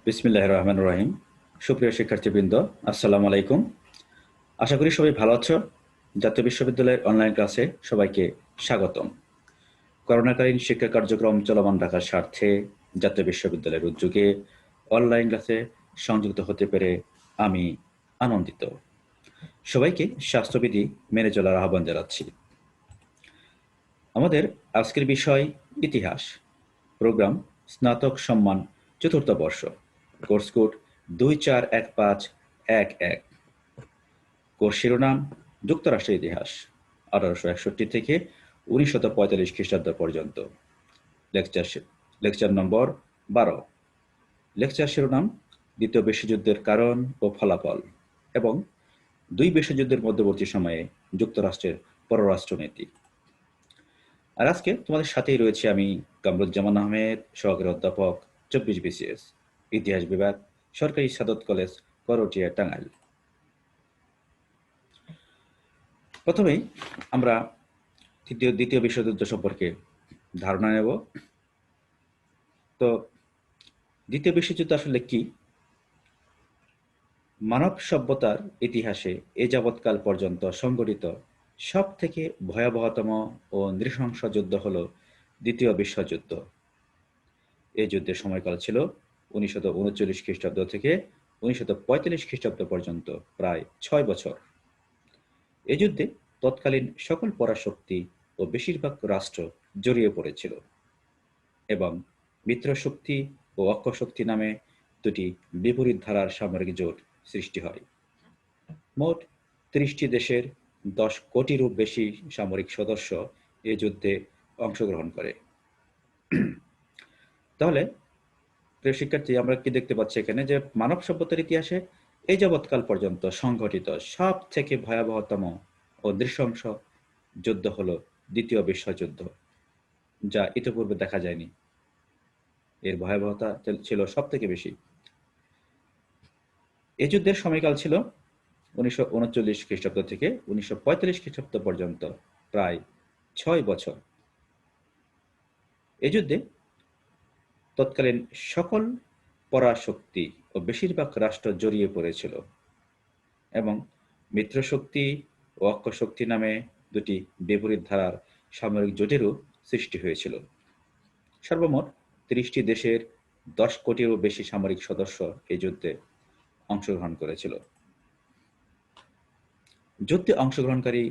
বিসমিল্লাহির রহমানির রহিম। সুপ্রিয় শিক্ষার্থীবৃন্দ, আসসালামু আলাইকুম। আশা করি সবাই ভালো আছো। জাতীয় বিশ্ববিদ্যালয়ের অনলাইন ক্লাসে সবাইকে স্বাগতম। করোনাকালীন শিক্ষা কার্যক্রম চলমান রাখার স্বার্থে জাতীয় বিশ্ববিদ্যালয়ের উদ্যোগে অনলাইন ক্লাসে সংযুক্ত হতে পেরে আমি আনন্দিত। সবাইকে স্বাস্থ্যবিধি মেনে চলার আহ্বান জানাচ্ছি। আমাদের আজকের বিষয় ইতিহাস, প্রোগ্রাম স্নাতক সম্মান চতুর্থ বর্ষ, কোর্স কোড 241511। কোর্স শিরোনাম যুক্তরাষ্ট্রের ইতিহাস 1861 থেকে 1945 খ্রিস্টাব্দ পর্যন্ত। Lecture lecture number 12। লেকচার শিরোনাম দ্বিতীয় বিশ্বযুদ্ধের কারণ ও ফলাফল এবং দুই বিশ্বযুদ্ধের মধ্যবর্তী সময়ে যুক্তরাষ্ট্রের পররাষ্ট্রনীতি। আর আজকে তোমাদের সাথেই রয়েছে আমি কামরুজ্জামান আহমেদ, সহকারী অধ্যাপক 24 BCS, ইতিহাস বিভাগ, সরকারি সাদত কলেজ, করটিয়া, টাঙ্গাইল। প্রথমেই আমরা দ্বিতীয় বিশ্বযুদ্ধ সম্পর্কে ধারণা নেব। তো দ্বিতীয় বিশ্বযুদ্ধ আসলে কি? মানব সভ্যতার ইতিহাসে এ যাবৎকাল পর্যন্ত সংঘটিত সব থেকে ভয়াবহতম ও নৃশংস যুদ্ধ হল দ্বিতীয় বিশ্বযুদ্ধ। এই যুদ্ধের সময়কাল ছিল 1939 খ্রিস্টাব্দ থেকে 1945 খ্রিস্টাব্দ পর্যন্ত, প্রায় 6 বছর। এই যুদ্ধে তৎকালীন সকল পরাশক্তি ও বেশিরভাগ রাষ্ট্র জড়িয়ে পড়েছিল এবং মিত্রশক্তি ও অক্ষশক্তি নামে দুটি বিপরীত ধারার সামরিক জোট সৃষ্টি হয়। মোট 30টি দেশের 10 কোটিরও বেশি সামরিক সদস্য এই যুদ্ধে অংশগ্রহণ করে। তাহলে প্রিয় শিক্ষার্থী, আমরা কি দেখতে পাচ্ছি এখানে যে মানব সভ্যতার ইতিহাসে এই যাবৎকাল পর্যন্ত সংঘটিত সব থেকে ভয়াবহতম ও নৃশংস যুদ্ধ হলো দ্বিতীয় বিশ্বযুদ্ধ, যা ইতিপূর্বে দেখা যায়নি। এর ভয়াবহতা ছিল সব থেকে বেশি। এই যুদ্ধের সময়কাল ছিল 1939 খ্রিস্টাব্দ থেকে 1945 খ্রিস্টাব্দ পর্যন্ত, প্রায় 6 বছর। এই যুদ্ধে তৎকালীন সকল পরাশক্তি ও বেশিরভাগ রাষ্ট্র জড়িয়ে পড়েছিল এবং মিত্রশক্তি ও অক্ষশক্তি নামে দুটি বিপরীত ধারার সামরিক জোটেরও সৃষ্টি হয়েছিল। সর্বমোট 30টি দেশের 10 কোটিরও বেশি সামরিক সদস্য এই যুদ্ধে অংশগ্রহণ করেছিল। যুদ্ধে অংশগ্রহণকারী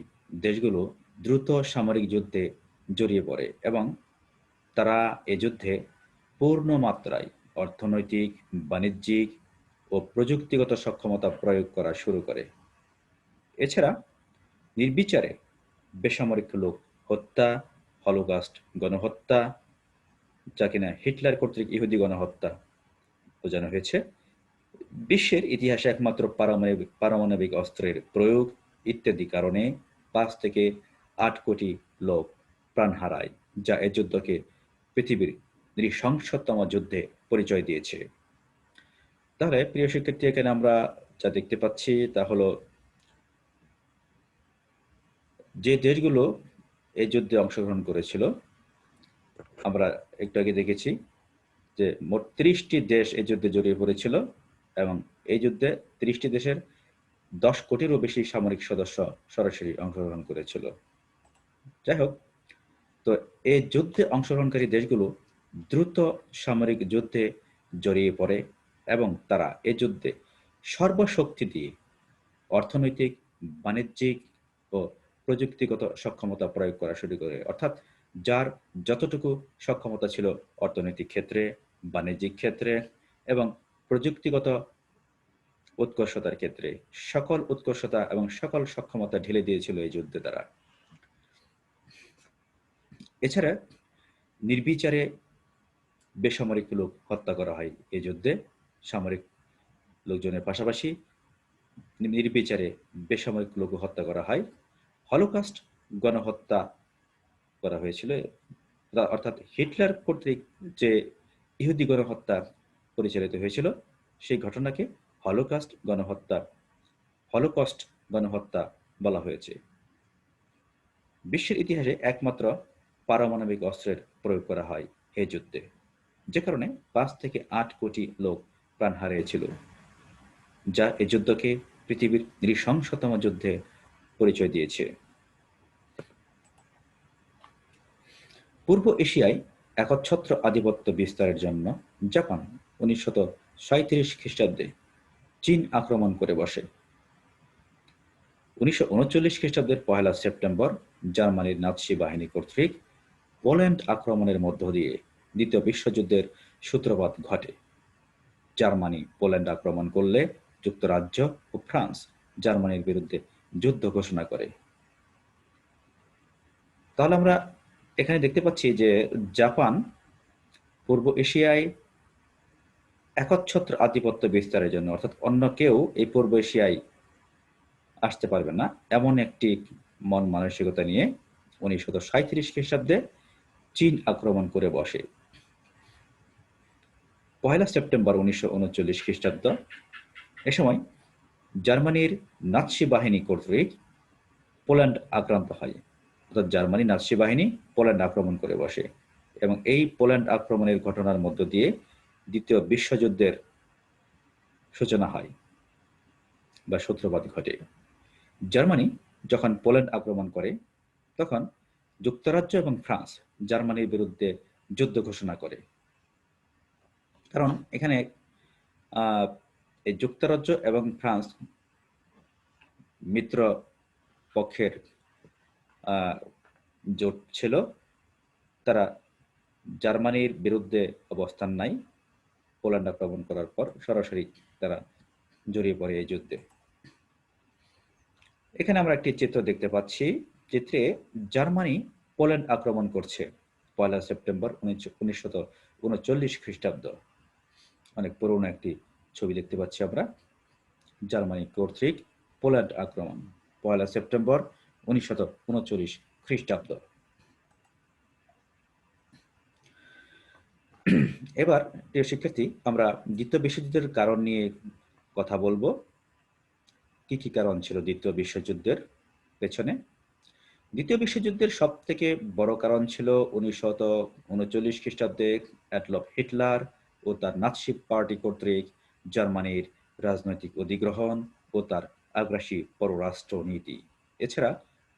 দেশগুলো দ্রুত সামরিক যুদ্ধে জড়িয়ে পড়ে এবং তারা এ যুদ্ধে পূর্ণ মাত্রায় অর্থনৈতিক, বাণিজ্যিক ও প্রযুক্তিগত সক্ষমতা প্রয়োগ করা শুরু করে। এছাড়া নির্বিচারে বেসামরিক লোক হত্যা, হলোকাস্ট গণহত্যা, যা কিনা হিটলার কর্তৃক ইহুদি গণহত্যা বোঝানো হয়েছে, বিশ্বের ইতিহাসে একমাত্র পারমাণবিক অস্ত্রের প্রয়োগ ইত্যাদি কারণে 5 থেকে 8 কোটি লোক প্রাণ হারায়, যা এ যুদ্ধকে পৃথিবীর নৃশংসতম যুদ্ধে পরিচয় দিয়েছে। তাহলে প্রিয় শিক্ষার্থী, এখানে আমরা যা দেখতে পাচ্ছি তা হলো যে দেশগুলো এই যুদ্ধে অংশগ্রহণ করেছিল, আমরা একটু আগে দেখেছি যে মোট 30টি দেশ এই যুদ্ধে জড়িয়ে পড়েছিল এবং এই যুদ্ধে 30টি দেশের 10 কোটিরও বেশি সামরিক সদস্য সরাসরি অংশগ্রহণ করেছিল। যাই হোক, তো এই যুদ্ধে অংশগ্রহণকারী দেশগুলো দ্রুত সামরিক যুদ্ধে জড়িয়ে পড়ে এবং তারা এই যুদ্ধে সর্বশক্তি দিয়ে অর্থনৈতিক, বাণিজ্যিক ও প্রযুক্তিগত সক্ষমতা প্রয়োগ করা শুরু করে। অর্থাৎ যার যতটুকু সক্ষমতা ছিল অর্থনৈতিক ক্ষেত্রে, বাণিজ্যিক ক্ষেত্রে এবং প্রযুক্তিগত উৎকর্ষতার ক্ষেত্রে সকল উৎকর্ষতা এবং সকল সক্ষমতা ঢেলে দিয়েছিল এই যুদ্ধে তারা। এছাড়া নির্বিচারে বেসামরিক লোক হত্যা করা হয় এই যুদ্ধে। সামরিক লোকজনের পাশাপাশি নির্বিচারে বেসামরিক লোক হত্যা করা হয়। হলোকাস্ট গণহত্যা করা হয়েছিল, অর্থাৎ হিটলার কর্তৃক যে ইহুদি গণহত্যা পরিচালিত হয়েছিল সেই ঘটনাকে হলোকস্ট গণহত্যা বলা হয়েছে। বিশ্বের ইতিহাসে একমাত্র পারমাণবিক অস্ত্রের প্রয়োগ করা হয় এই যুদ্ধে, যে কারণে 5 থেকে 8 কোটি লোক প্রাণ হারিয়েছিল, যা এই যুদ্ধকে পৃথিবীর নৃশংসতম যুদ্ধে পরিচয় দিয়েছে। পূর্ব এশিয়ায় একচ্ছত্র আধিপত্য বিস্তারের জন্য জাপান 1937 খ্রিস্টাব্দে চীন আক্রমণ করে বসে। 1939 খ্রিস্টাব্দের 1 সেপ্টেম্বর জার্মানির নাৎসি বাহিনী কর্তৃক পোল্যান্ড আক্রমণের মধ্য দিয়ে দ্বিতীয় বিশ্বযুদ্ধের সূত্রপাত ঘটে। জার্মানি পোল্যান্ড আক্রমণ করলে যুক্তরাজ্য ও ফ্রান্স জার্মানির বিরুদ্ধে যুদ্ধ ঘোষণা করে। তাহলে আমরা এখানে দেখতে পাচ্ছি যে জাপান পূর্ব এশিয়ায় একচ্ছত্র আধিপত্য বিস্তারের জন্য, অর্থাৎ অন্য কেউ এই পূর্ব এশিয়ায় আসতে পারবে না, এমন একটি মন মানসিকতা নিয়ে 1937 খ্রিস্টাব্দে চীন আক্রমণ করে বসে। 1 সেপ্টেম্বর 1939 খ্রিস্টাব্দ এ সময় জার্মানির নাৎসি বাহিনী কর্তৃক পোল্যান্ড আক্রান্ত হয়, অর্থাৎ জার্মানি নাৎসি বাহিনী পোল্যান্ড আক্রমণ করে বসে এবং এই পোল্যান্ড আক্রমণের ঘটনার মধ্য দিয়ে দ্বিতীয় বিশ্বযুদ্ধের সূচনা হয় বা সূত্রপাত ঘটে। জার্মানি যখন পোল্যান্ড আক্রমণ করে তখন যুক্তরাজ্য এবং ফ্রান্স জার্মানির বিরুদ্ধে যুদ্ধ ঘোষণা করে। কারণ এখানে এই যুক্তরাজ্য এবং ফ্রান্স মিত্র পক্ষের জোট ছিল, তারা জার্মানির বিরুদ্ধে অবস্থান নাই। পোল্যান্ড আক্রমণ করার পর সরাসরি তারা জড়িয়ে পড়ে এই যুদ্ধে। এখানে আমরা একটি চিত্র দেখতে পাচ্ছি। চিত্রে জার্মানি পোল্যান্ড আক্রমণ করছে 1 সেপ্টেম্বর 1939 খ্রিস্টাব্দ। অনেক পুরনো একটি ছবি দেখতে পাচ্ছি আমরা। জার্মানি কর্তৃক পোল্যান্ড আক্রমণ 1 সেপ্টেম্বর 1939 খ্রিস্টাব্দ। এবার প্রিয় শিক্ষার্থী, আমরা দ্বিতীয় বিশ্বযুদ্ধের কারণ নিয়ে কথা বলবো। কি কি কারণ ছিল দ্বিতীয় বিশ্বযুদ্ধের পেছনে? দ্বিতীয় বিশ্বযুদ্ধের সব থেকে বড় কারণ ছিল 1939 খ্রিস্টাব্দে অ্যাডলফ হিটলার ও তার নাৎসি পার্টি কর্তৃক জার্মানির রাজনৈতিক অধিগ্রহণ ও তার আগ্রাসী পররাষ্ট্র নীতি। এছাড়া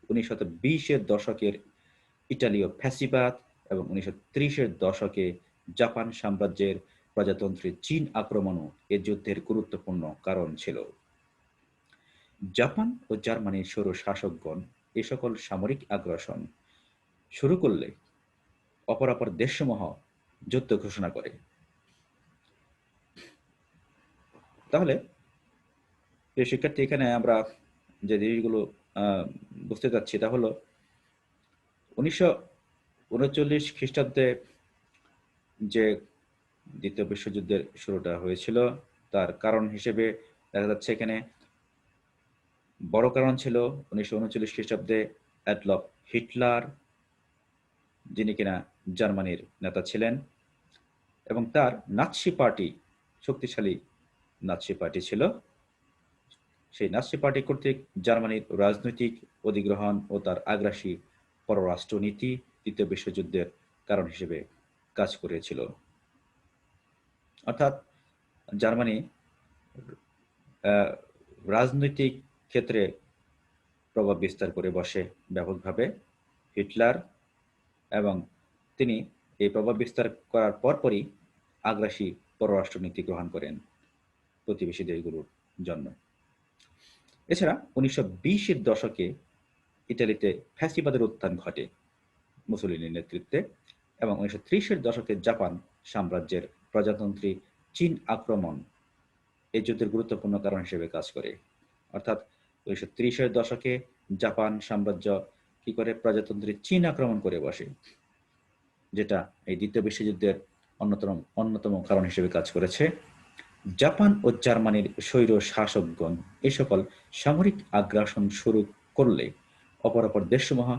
1920-এর দশকের ইটালীয় ফ্যাসিবাদ এবং 1930-এর দশকে জাপান সাম্রাজ্যের প্রজাতন্ত্রী চীন আক্রমণও এ যুদ্ধের গুরুত্বপূর্ণ কারণ ছিল। জাপান ও জার্মানির স্বৈর শাসকগণ এ সকল সামরিক আগ্রাসন শুরু করলে অপরাপর দেশসমূহ যুদ্ধ ঘোষণা করে। তাহলে এই শিক্ষার্থী, এখানে আমরা যে জিনিসগুলো বুঝতে চাচ্ছি তা হলো 1939 খ্রিস্টাব্দে যে দ্বিতীয় বিশ্বযুদ্ধের শুরুটা হয়েছিল তার কারণ হিসেবে দেখা যাচ্ছে এখানে বড় কারণ ছিল 1939 খ্রিস্টাব্দে অ্যাডলফ হিটলার, যিনি কিনা জার্মানির নেতা ছিলেন এবং তার নাৎসি পার্টি শক্তিশালী নাৎসি পার্টি ছিল। সেই নাৎসি পার্টি কর্তৃক জার্মানির রাজনৈতিক অধিগ্রহণ ও তার আগ্রাসী পররাষ্ট্র নীতি দ্বিতীয় বিশ্বযুদ্ধের কারণ হিসেবে কাজ করেছিল। অর্থাৎ জার্মানি রাজনৈতিক ক্ষেত্রে প্রভাব বিস্তার করে বসে ব্যাপকভাবে হিটলার, এবং তিনি এই প্রভাব বিস্তার করার পরপরই আগ্রাসী পররাষ্ট্রনীতি গ্রহণ করেন প্রতিবেশী দেশগুলোর জন্য। এছাড়া 1920-এর দশকে ইতালিতে ফ্যাসিবাদের উত্থান ঘটে মুসোলিনির নেতৃত্বে এবং 1930-এর দশকে জাপান সাম্রাজ্যের প্রজাতন্ত্রী চীন আক্রমণ এই যুদ্ধের গুরুত্বপূর্ণ কারণ হিসেবে কাজ করে। অর্থাৎ 1930-এর দশকে জাপান সাম্রাজ্য কি করে প্রজাতন্ত্রী চীন আক্রমণ করে বসে, যেটা এই দ্বিতীয় বিশ্বযুদ্ধের অন্যতম কারণ হিসেবে কাজ করেছে। জাপান ও জার্মানির স্বৈর শাসকগণ এই সকল সামরিক আগ্রাসন শুরু করলে অপরাপর দেশসমূহ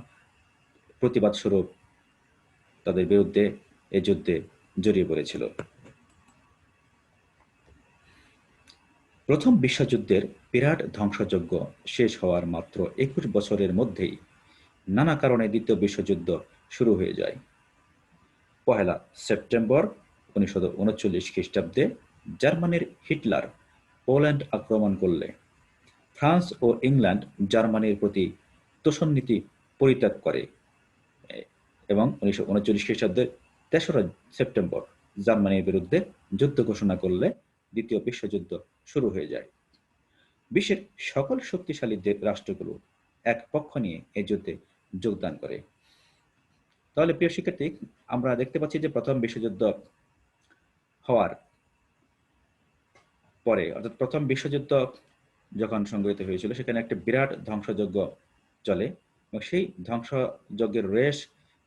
প্রতিবাদ স্বরূপ তাদের বিরুদ্ধে এই যুদ্ধে জড়িয়ে পড়েছিল। প্রথম বিশ্বযুদ্ধের বিরাট ধ্বংসযজ্ঞ শেষ হওয়ার মাত্র 21 বছরের মধ্যেই নানা কারণে দ্বিতীয় বিশ্বযুদ্ধ শুরু হয়ে যায়। 1 সেপ্টেম্বর 1939 খ্রিস্টাব্দে জার্মানির হিটলার পোল্যান্ড আক্রমণ করলে ফ্রান্স ও ইংল্যান্ড জার্মানির প্রতি তোষণ নীতি পরিত্যাগ করে এবং 1939 খ্রিস্টাব্দের 3রা সেপ্টেম্বর জার্মানির বিরুদ্ধে যুদ্ধ ঘোষণা করলে দ্বিতীয় বিশ্বযুদ্ধ শুরু হয়ে যায়। বিশ্বের সকল শক্তিশালী রাষ্ট্রগুলো এক পক্ষ নিয়ে এই যুদ্ধে যোগদান করে। তাহলে প্রিয় শিক্ষার্থী, আমরা দেখতে পাচ্ছি যে প্রথম বিশ্বযুদ্ধ হওয়ার পরে, অর্থাৎ প্রথম বিশ্বযুদ্ধ যখন সংঘটিত হয়েছিল, সেখানে একটা বিরাট ধ্বংসযজ্ঞ চলে এবং সেই ধ্বংসযজ্ঞের রেশ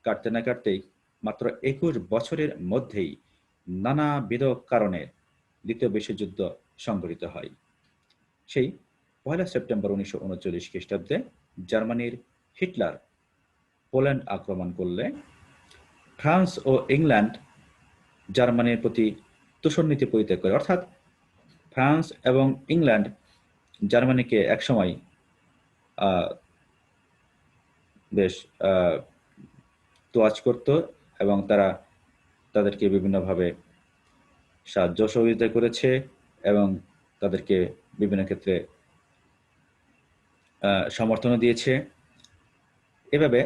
কাটতে না কাটতেই মাত্র 21 বছরের মধ্যেই নানাবিধ কারণে দ্বিতীয় বিশ্বযুদ্ধ সংঘটিত হয়। সেই 1 সেপ্টেম্বর 1939 খ্রিস্টাব্দে জার্মানির হিটলার পোল্যান্ড আক্রমণ করলে ফ্রান্স ও ইংল্যান্ড জার্মানির প্রতি তোষণ নীতি পরিত্যাগ করে, অর্থাৎ ফ্রান্স এবং ইংল্যান্ড জার্মানিকে একসময় বেশ তোয়াজ করত এবং তারা তাদেরকে বিভিন্নভাবে সাহায্য সহযোগিতা করেছে এবং তাদেরকে বিভিন্ন ক্ষেত্রে সমর্থনও দিয়েছে। এভাবে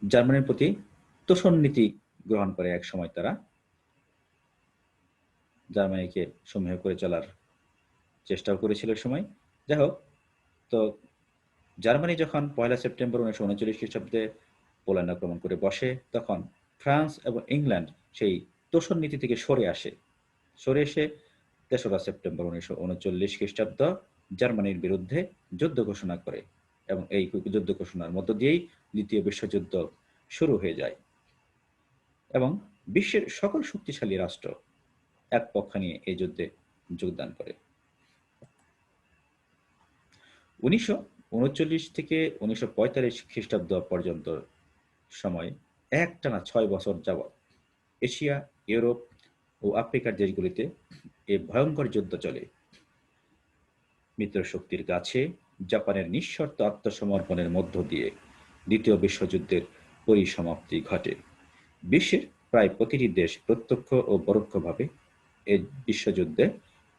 জার্মানির প্রতি তোষণ নীতি গ্রহণ করে এক সময় তারা জার্মানিকে সমীহ করে চলার চেষ্টাও করেছিল সময়। যাই হোক, তো জার্মানি যখন 1 সেপ্টেম্বর 1939 খ্রিস্টাব্দে পোল্যান্ড আক্রমণ করে বসে, তখন ফ্রান্স এবং ইংল্যান্ড সেই তোষণ নীতি থেকে সরে এসে 3রা সেপ্টেম্বর 1939 খ্রিস্টাব্দ জার্মানির বিরুদ্ধে যুদ্ধ ঘোষণা করে এবং এই যুদ্ধ ঘোষণার মধ্য দিয়েই দ্বিতীয় বিশ্বযুদ্ধ শুরু হয়ে যায় এবং বিশ্বের সকল শক্তিশালী রাষ্ট্র এক পক্ষ নিয়ে এই যুদ্ধে যোগদান করে। 1939 থেকে 1945 খ্রিস্টাব্দ পর্যন্ত সময় একটানা 6 বছর যাবৎ এশিয়া, ইউরোপ ও আফ্রিকার দেশগুলিতে এই ভয়ঙ্কর যুদ্ধ চলে। মিত্রশক্তির কাছে জাপানের নিঃশর্ত আত্মসমর্পণের মধ্য দিয়ে দ্বিতীয় বিশ্বযুদ্ধের পরিসমাপ্তি ঘটে। বিশ্বের প্রায় প্রতিটি দেশ প্রত্যক্ষ ও পরোক্ষভাবে এই বিশ্বযুদ্ধে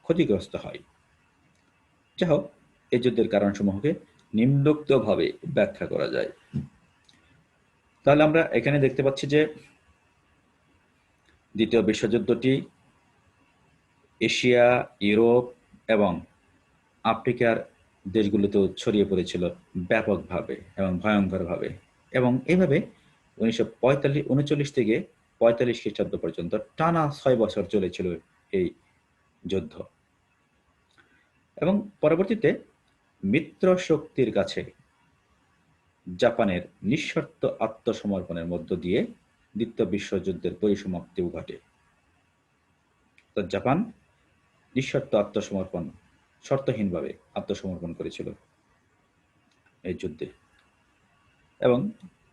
ক্ষতিগ্রস্ত হয়। যাই হোক, এই যুদ্ধের কারণসমূহকে নিম্নোক্তভাবে ব্যাখ্যা করা যায়। তাহলে আমরা এখানে দেখতে পাচ্ছি যে দ্বিতীয় বিশ্বযুদ্ধটি এশিয়া, ইউরোপ এবং আফ্রিকার দেশগুলোতেও ছড়িয়ে পড়েছিল ব্যাপকভাবে এবং ভয়ঙ্করভাবে, এবং এইভাবে 1939 থেকে 45 খ্রিস্টাব্দ পর্যন্ত টানা 6 বছর চলেছিল এই যুদ্ধ এবং পরবর্তীতে মিত্র শক্তির কাছে জাপানের নিঃশর্ত আত্মসমর্পণের মধ্য দিয়ে দ্বিতীয় বিশ্বযুদ্ধের পরিসমাপ্তিও ঘটে। তো জাপান নিঃশর্ত আত্মসমর্পণ, শর্তহীনভাবে আত্মসমর্পণ করেছিল এই যুদ্ধে এবং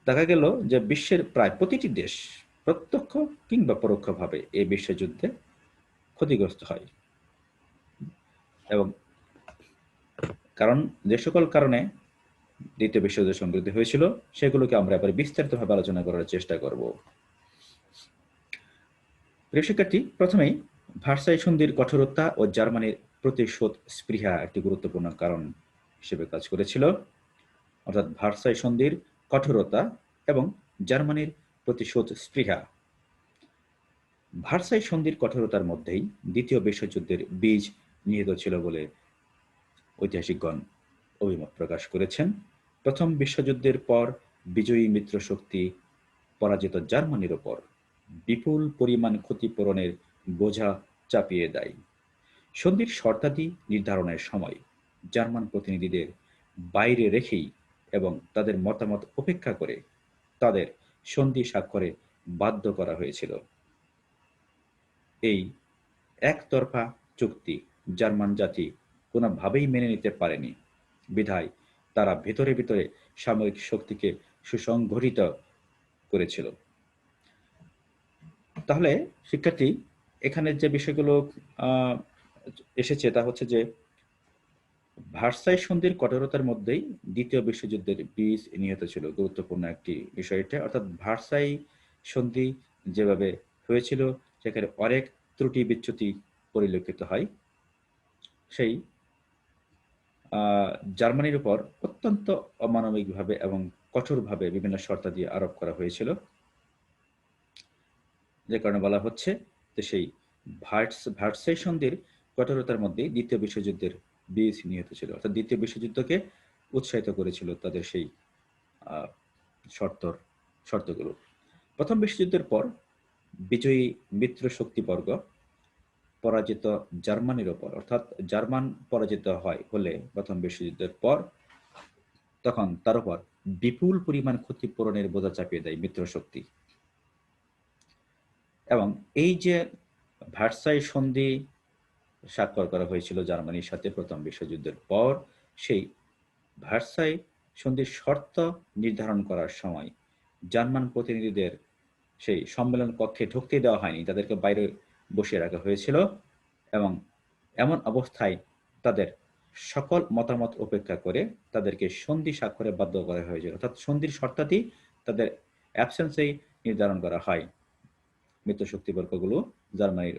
দেখা গেল যে বিশ্বের প্রায় প্রতিটি দেশ প্রত্যক্ষ কিংবা পরোক্ষভাবে এই বিশ্বযুদ্ধে ক্ষতিগ্রস্ত হয় এবং কারণ যে সকল কারণে দ্বিতীয় বিশ্বযুদ্ধ সংঘটিত হয়েছিল সেগুলোকে আমরা এবার বিস্তারিতভাবে আলোচনা করার চেষ্টা করব। প্রিয় শিক্ষার্থী, প্রথমেই ভার্সাই সন্ধির কঠোরতা ও জার্মানির প্রতিশোধ স্পৃহা একটি গুরুত্বপূর্ণ কারণ হিসেবে কাজ করেছিল, অর্থাৎ ভার্সাই সন্ধির কঠোরতা এবং জার্মানির প্রতিশোধ স্পৃহা। ভার্সাই সন্ধির কঠোরতার মধ্যেই দ্বিতীয় বিশ্বযুদ্ধের বীজ নিহিত ছিল বলে ঐতিহাসিকগণ অভিমত প্রকাশ করেছেন। প্রথম বিশ্বযুদ্ধের পর বিজয়ী মিত্রশক্তি পরাজিত জার্মানির ওপর বিপুল পরিমাণ ক্ষতিপূরণের বোঝা চাপিয়ে দেয়। সন্ধির শর্তাদি নির্ধারণের সময় জার্মান প্রতিনিধিদের বাইরে রেখেই এবং তাদের মতামত উপেক্ষা করে তাদের সন্ধি স্বাক্ষরে বাধ্য করা হয়েছিল। এই একতরফা চুক্তি জার্মান জাতি কোনোভাবেই মেনে নিতে পারেনি, বিধায় তারা ভেতরে ভেতরে সামরিক শক্তিকে সুসংগঠিত করেছিল। তাহলে শিক্ষার্থী, এখানে যে বিষয়গুলো এসেছে তা হচ্ছে যে ভার্সাই সন্ধির কঠোরতার মধ্যেই দ্বিতীয় বিশ্বযুদ্ধের বীজ নিহিত ছিল, গুরুত্বপূর্ণ একটি বিষয় এটা। অর্থাৎ ভার্সাই সন্ধি যেভাবে হয়েছিল সেখানে অনেক ত্রুটি বিচ্যুতি পরিলক্ষিত হয়, সেই জার্মানির উপর অত্যন্ত অমানবিকভাবে এবং কঠোরভাবে বিভিন্ন শর্তাদি আরোপ করা হয়েছিল, যে কারণে বলা হচ্ছে যে সেই ভার্সাই সন্ধির কঠোরতার মধ্যে দ্বিতীয় বিশ্বযুদ্ধের বীজ নিহিত ছিল, অর্থাৎ দ্বিতীয় বিশ্বযুদ্ধকে উৎসাহিত করেছিল তাদের সেই শর্তগুলো। প্রথম বিশ্বযুদ্ধের পর বিজয়ী মিত্র শক্তিবর্গ পরাজিত জার্মানির ওপর, অর্থাৎ জার্মান পরাজিত হলে প্রথম বিশ্বযুদ্ধের পর, তখন তার উপর বিপুল পরিমাণ ক্ষতিপূরণের বোঝা চাপিয়ে দেয় মিত্র শক্তি। এবং এই যে ভার্সাই সন্ধি স্বাক্ষর করা হয়েছিল জার্মানির সাথে প্রথম বিশ্বযুদ্ধের পর, সেই ভার্সাই সন্ধির শর্ত নির্ধারণ করার সময় জার্মান প্রতিনিধিদের সেই সম্মেলন কক্ষে ঢুকতে দেওয়া হয়নি, তাদেরকে বাইরে বসিয়ে রাখা হয়েছিল এবং এমন অবস্থায় তাদের সকল মতামত উপেক্ষা করে তাদেরকে সন্ধি স্বাক্ষরে বাধ্য করা হয়েছিল, অর্থাৎ সন্ধির শর্তাদি তাদের অ্যাবসেন্সেই নির্ধারণ করা হয়। মিত্র শক্তিবর্গগুলো জার্মানির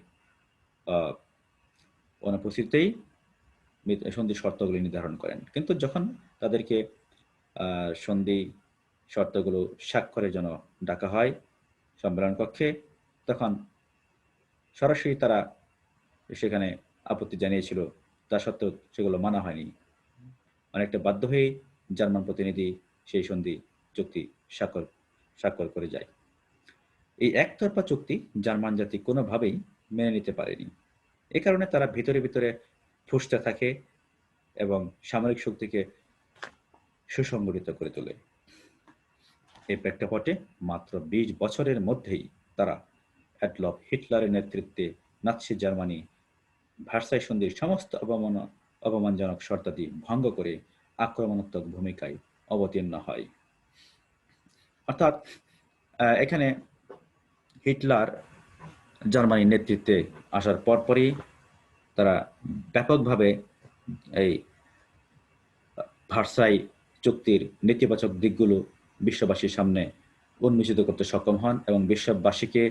অনুপস্থিতিতেই সন্ধি শর্তগুলি নির্ধারণ করেন, কিন্তু যখন তাদেরকে সন্ধি শর্তগুলো স্বাক্ষরের জন্য ডাকা হয় সম্মেলন কক্ষে, তখন সরাসরি তারা সেখানে আপত্তি জানিয়েছিল, তা সত্ত্বেও সেগুলো মানা হয়নি। অনেকটা বাধ্য হয়ে জার্মান প্রতিনিধি সেই সন্ধি চুক্তি স্বাক্ষর করে যায়। এই একতরফা চুক্তি জার্মান জাতি কোনোভাবেই মেনে নিতে পারেনি। এ কারণে তারা ভিতরে ভিতরে ফুঁসতে থাকে এবং সামরিক শক্তিকে সুসংগঠিত করে তোলে। এই প্রেক্ষাপটে মাত্র 20 বছরের মধ্যেই তারা অ্যাডলফ হিটলারের নেতৃত্বে নাৎসি জার্মানি ভার্সাই সন্ধির সমস্ত অপমানজনক শর্তাদি ভঙ্গ করে আক্রমণাত্মক ভূমিকায় অবতীর্ণ হয়। অর্থাৎ এখানে হিটলার জার্মানির নেতৃত্বে আসার পরপরই তারা ব্যাপকভাবে এই ভার্সাই চুক্তির নেতিবাচক দিকগুলো বিশ্ববাসীর সামনে উন্মোচিত করতে সক্ষম হন এবং বিশ্ববাসীকে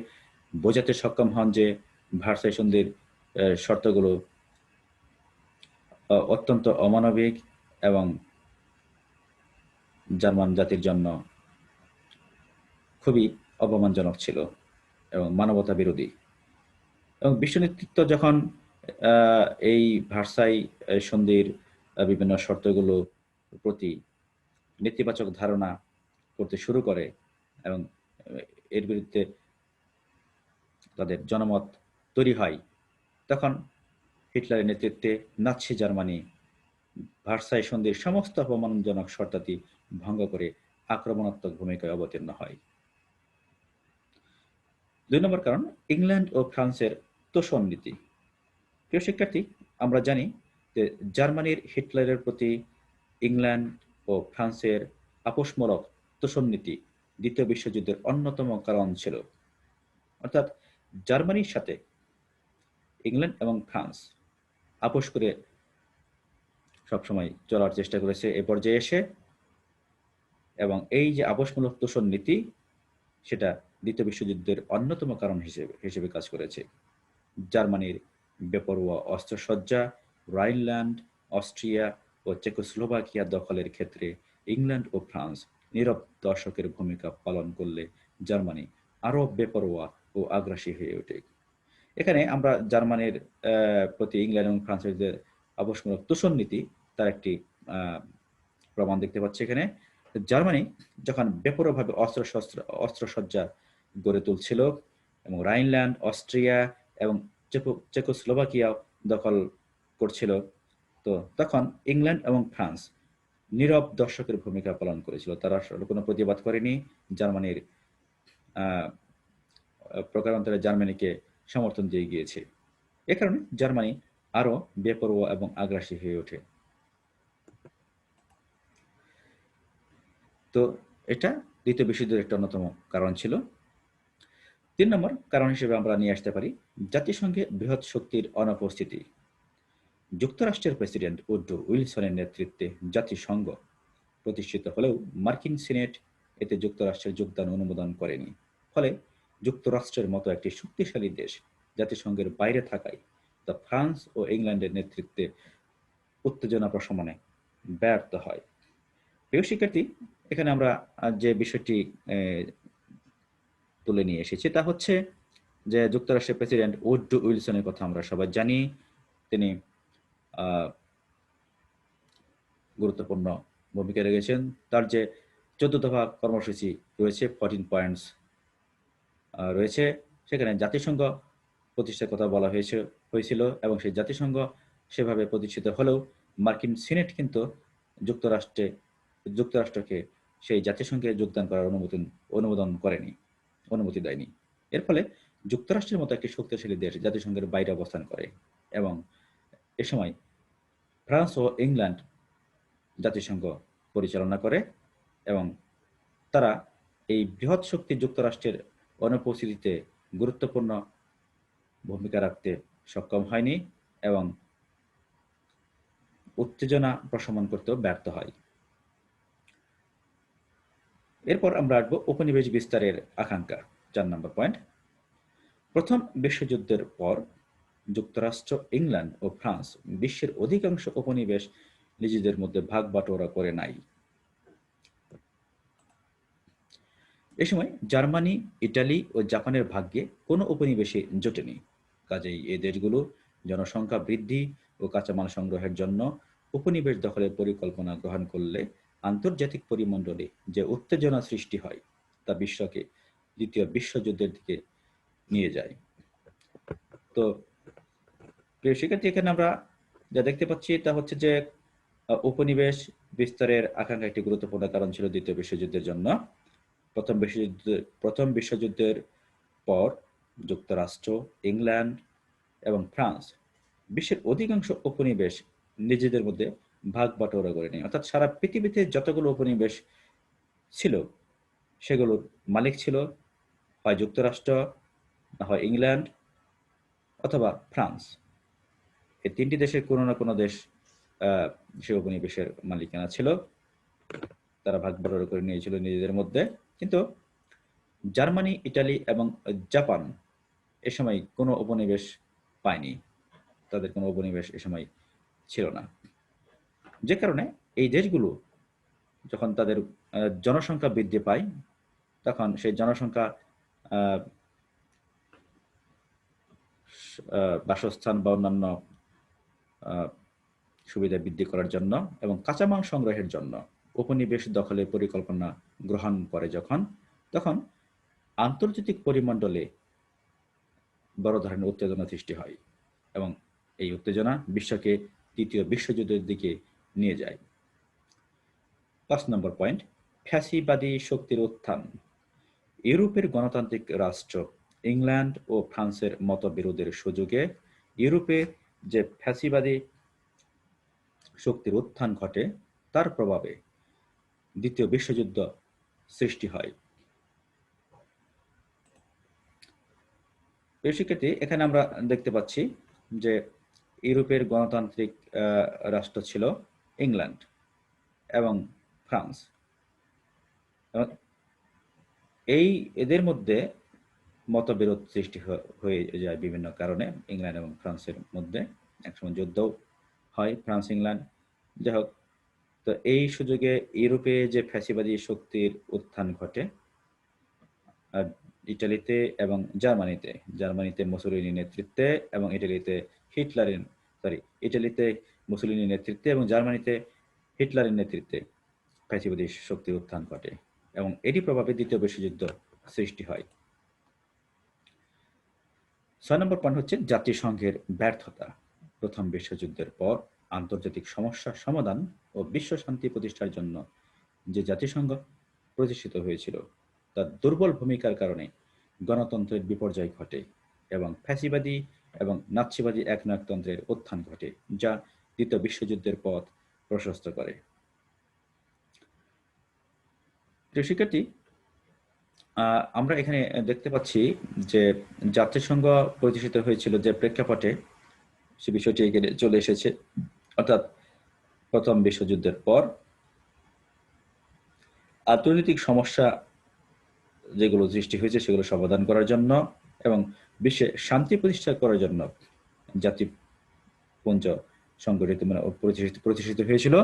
বোঝাতে সক্ষম হন যে ভার্সাই সন্ধির শর্তগুলো অত্যন্ত অমানবিক এবং জার্মান জাতির জন্য খুবই অপমানজনক ছিল এবং মানবতা বিরোধী। এবং বিশ্ব নেতৃত্ব যখন এই ভার্সাই সন্ধির বিভিন্ন শর্তগুলো প্রতি নেতিবাচক ধারণা করতে শুরু করে এবং এর বিরুদ্ধে তাদের জনমত তৈরি হয়, তখন হিটলারের নেতৃত্বে নাৎসি জার্মানি ভার্সাই সন্ধির সমস্ত অপমানজনক শর্তাদি ভঙ্গ করে আক্রমণাত্মক ভূমিকায় অবতীর্ণ হয়। 2 নম্বর কারণ, ইংল্যান্ড ও ফ্রান্সের তোষণ নীতি। প্রিয় শিক্ষার্থী, আমরা জানি যে জার্মানির হিটলারের প্রতি ইংল্যান্ড ও ফ্রান্সের আপোষমূলক তোষণ নীতি দ্বিতীয় বিশ্বযুদ্ধের অন্যতম কারণ ছিল। অর্থাৎ জার্মানির সাথে ইংল্যান্ড এবং ফ্রান্স আপোষ করে সবসময় চলার চেষ্টা করেছে এ পর্যায়ে এসে, এবং এই যে আপোষমূলক তোষণ নীতি, সেটা দ্বিতীয় বিশ্বযুদ্ধের অন্যতম কারণ হিসেবে কাজ করেছে। জার্মানির বেপরোয়া অস্ত্রসজ্জা, রাইনল্যান্ড, অস্ট্রিয়া ও চেকোস্লোভাকিয়া দখলের ক্ষেত্রে ইংল্যান্ড ও ফ্রান্স নীরব দর্শকের ভূমিকা পালন করলে জার্মানি আরও বেপরোয়া ও আগ্রাসী হয়ে ওঠে। এখানে আমরা জার্মানির প্রতি ইংল্যান্ড এবং ফ্রান্সের যে আপোষমূলক তোষণ নীতি, তার একটি প্রমাণ দেখতে পাচ্ছি এখানে। জার্মানি যখন বেপরোয়াভাবে অস্ত্রসজ্জা গড়ে তুলছিল এবং রাইনল্যান্ড, অস্ট্রিয়া এবং চেকোস্লোভাকিয়া দখল করছিল, তো তখন ইংল্যান্ড এবং ফ্রান্স নীরব দর্শকের ভূমিকা পালন করেছিল। তারা কোনো প্রতিবাদ করেনি, জার্মানির প্রকারান্তরে জার্মানিকে সমর্থন দিয়ে গিয়েছে। এ কারণে জার্মানি আরও বেপরোয়া এবং আগ্রাসী হয়ে ওঠে। তো এটা দ্বিতীয় বিশ্বযুদ্ধের একটা অন্যতম কারণ ছিল। 3 নম্বর কারণ হিসেবে আমরা নিয়ে আসতে পারি জাতিসংঘে বৃহৎ শক্তির অনুপস্থিতি। যুক্তরাষ্ট্রের প্রেসিডেন্ট উড্রো উইলসনের নেতৃত্বে জাতিসংঘ প্রতিষ্ঠিত হলেও মার্কিন সিনেট এতে যুক্তরাষ্ট্রের যোগদান অনুমোদন করেনি। ফলে যুক্তরাষ্ট্রের মতো একটি শক্তিশালী দেশ জাতিসংঘের বাইরে থাকায় তা ফ্রান্স ও ইংল্যান্ডের নেতৃত্বে উত্তেজনা প্রশমনে ব্যর্থ হয়। প্রিয় শিক্ষার্থী, এখানে আমরা যে বিষয়টি তুলে নিয়ে এসেছি তা হচ্ছে যে যুক্তরাষ্ট্রের প্রেসিডেন্ট উড্রো উইলসনের কথা আমরা সবাই জানি। তিনি গুরুত্বপূর্ণ ভূমিকা রেখেছেন। তার যে 14 দফা কর্মসূচি রয়েছে, 14 পয়েন্টস রয়েছে, সেখানে জাতিসংঘ প্রতিষ্ঠার কথা বলা হয়েছিল এবং সেই জাতিসংঘ সেভাবে প্রতিষ্ঠিত হলেও মার্কিন সিনেট কিন্তু যুক্তরাষ্ট্রকে সেই জাতিসংঘে যোগদান করার অনুমতি দেয়নি। এর ফলে যুক্তরাষ্ট্রের মতো একটি শক্তিশালী দেশ জাতিসংঘের বাইরে অবস্থান করে এবং এ সময় ফ্রান্স ও ইংল্যান্ড জাতিসংঘ পরিচালনা করে এবং তারা এই বৃহৎ শক্তি যুক্তরাষ্ট্রের অনুপস্থিতিতে গুরুত্বপূর্ণ ভূমিকা রাখতে সক্ষম হয়নি এবং উত্তেজনা প্রশমন করতেও ব্যর্থ হয়। এরপর আমরা আসবো উপনিবেশ বিস্তারের আকাঙ্ক্ষা, 4 নম্বর পয়েন্ট। প্রথম বিশ্বযুদ্ধের পর যুক্তরাষ্ট্র, ইংল্যান্ড ও ফ্রান্স বিশ্বের অধিকাংশ উপনিবেশ নিজেদের মধ্যে ভাগ বাটোয়ারা করে নাই। এ সময় জার্মানি, ইটালি ও জাপানের ভাগ্যে কোনো উপনিবেশে জোটেনি। কাজেই এই দেশগুলো জনসংখ্যা বৃদ্ধি ও কাঁচামাল সংগ্রহের জন্য উপনিবেশ দখলের পরিকল্পনা গ্রহণ করলে আন্তর্জাতিক পরিমণ্ডলে যে উত্তেজনা সৃষ্টি হয় তা বিশ্বকে দ্বিতীয় বিশ্বযুদ্ধের দিকে নিয়ে যায়। তো প্রিয় শিক্ষার্থী, এখানে আমরা যা দেখতে পাচ্ছি তা হচ্ছে যে উপনিবেশ বিস্তারের আকাঙ্ক্ষা একটি গুরুত্বপূর্ণ কারণ ছিল দ্বিতীয় বিশ্বযুদ্ধের জন্য। প্রথম বিশ্বযুদ্ধের পর যুক্তরাষ্ট্র, ইংল্যান্ড এবং ফ্রান্স বিশ্বের অধিকাংশ উপনিবেশ নিজেদের মধ্যে ভাগ বাটোয়ারা করে নেয়। অর্থাৎ সারা পৃথিবীতে যতগুলো উপনিবেশ ছিল সেগুলোর মালিক ছিল হয় যুক্তরাষ্ট্র, না হয় ইংল্যান্ড অথবা ফ্রান্স। এই তিনটি দেশের কোনো না কোনো দেশ সে উপনিবেশের মালিকানা ছিল, তারা ভাগ বাটোয়ারা করে নিয়েছিল নিজেদের মধ্যে। কিন্তু জার্মানি, ইটালি এবং জাপান এ সময় কোনো উপনিবেশ পায়নি, তাদের কোনো উপনিবেশ এ সময় ছিল না। যে কারণে এই দেশগুলো যখন তাদের জনসংখ্যা বৃদ্ধি পায় তখন সেই জনসংখ্যা বাসস্থান বা অন্যান্য সুবিধা বৃদ্ধি করার জন্য এবং কাঁচামাল সংগ্রহের জন্য উপনিবেশ দখলের পরিকল্পনা গ্রহণ করে তখন আন্তর্জাতিক পরিমণ্ডলে বড় ধরনের উত্তেজনা সৃষ্টি হয় এবং এই উত্তেজনা বিশ্বকে তৃতীয় বিশ্বযুদ্ধের দিকে নিয়ে যায়। 5 নম্বর পয়েন্ট, ফ্যাসিবাদী শক্তির উত্থান। ইউরোপের গণতান্ত্রিক রাষ্ট্র ইংল্যান্ড ও ফ্রান্সের মতবিরোধের সুযোগে ইউরোপে যে ফ্যাসিবাদী শক্তির উত্থান ঘটে তার প্রভাবে দ্বিতীয় বিশ্বযুদ্ধ সৃষ্টি হয়। শিক্ষার্থী, এখানে আমরা দেখতে পাচ্ছি যে ইউরোপের গণতান্ত্রিক রাষ্ট্র ছিল ইংল্যান্ড এবং ফ্রান্স। এদের মধ্যে মতবিরোধ সৃষ্টি হয়ে যায় বিভিন্ন কারণে। ইংল্যান্ড এবং ফ্রান্সের মধ্যে একসময় যুদ্ধও হয় ফ্রান্স ইংল্যান্ড। যাই হোক, তো এই সুযোগে ইউরোপে যে ফ্যাসিবাদী শক্তির উত্থান ঘটে ইটালিতে এবং জার্মানিতে মুসোলিনির নেতৃত্বে এবং ইটালিতে মুসোলিনির নেতৃত্বে এবং জার্মানিতে হিটলারের নেতৃত্বে ফ্যাসিবাদী শক্তির উত্থান ঘটে এবং এটি প্রভাবে দ্বিতীয় বিশ্বযুদ্ধ সৃষ্টি হয়। 6 নম্বর পয়েন্ট হচ্ছে জাতিসংঘের ব্যর্থতা। প্রথম বিশ্বযুদ্ধের পর আন্তর্জাতিক সমস্যার সমাধান ও বিশ্ব শান্তি প্রতিষ্ঠার জন্য যে জাতিসংঘ প্রতিষ্ঠিত হয়েছিল তার দুর্বল ভূমিকার কারণে গণতন্ত্রের বিপর্যয় ঘটে এবং ফ্যাসিবাদী এবং নাৎসিবাদী একনায়কতন্ত্রের উত্থান ঘটে, যা দ্বিতীয় বিশ্বযুদ্ধের পথ প্রশস্ত করে। প্রিয় শিক্ষার্থী, আমরা এখানে দেখতে পাচ্ছি যে জাতিসংঘ প্রতিষ্ঠিত হয়েছিল যে প্রেক্ষাপটে সে বিষয়টি এখানে চলে এসেছে। অর্থাৎ প্রথম বিশ্বযুদ্ধের পর অর্থনৈতিক সমস্যা যেগুলো সৃষ্টি হয়েছে সেগুলো সমাধান করার জন্য এবং বিশ্বে শান্তি প্রতিষ্ঠা করার জন্য জাতিপুঞ্জ সংগঠিত প্রতিষ্ঠিত হয়েছিল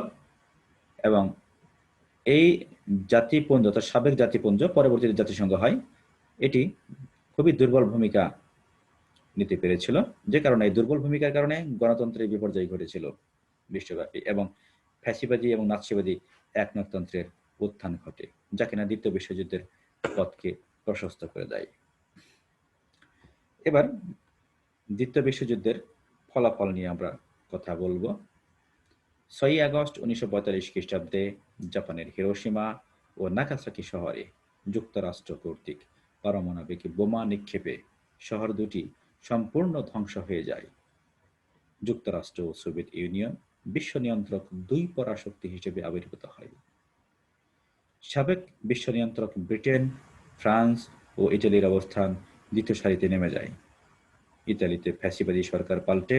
এবং এই জাতিপুঞ্জ অর্থাৎ সাবেক জাতিপুঞ্জ পরবর্তীতে জাতিসংঘ হয়, এটি খুবই দুর্বল ভূমিকা নিতে পেরেছিল, যে কারণে এই দুর্বল ভূমিকার কারণে গণতন্ত্রের বিপর্যয় ঘটেছিল বিশ্বব্যাপী এবং ফ্যাসিবাদী এবং নাৎসিবাদী একনায়কতন্ত্রের উত্থান ঘটে, যা কিনা দ্বিতীয় বিশ্বযুদ্ধের পথকে প্রশস্ত করে দেয়। এবার দ্বিতীয় বিশ্বযুদ্ধের ফলাফল নিয়ে আমরা কথা বলবো। 6 আগস্ট 1945 খ্রিস্টাব্দে জাপানের হিরোশিমা ও নাগাসাকি শহরে যুক্তরাষ্ট্র কর্তৃক পারমাণবিক বোমা নিক্ষেপে শহর দুটি সম্পূর্ণ ধ্বংস হয়ে যায়। যুক্তরাষ্ট্র ও সোভিয়েত ইউনিয়ন বিশ্ব নিয়ন্ত্রক দুই পরাশক্তি হিসেবে আবির্ভূত হয়। সাবেক বিশ্ব নিয়ন্ত্রক ব্রিটেন, ফ্রান্স ও ইটালির অবস্থান দ্বিতীয় সারিতে নেমে যায়। ইতালিতে ফ্যাসিবাদী সরকার পাল্টে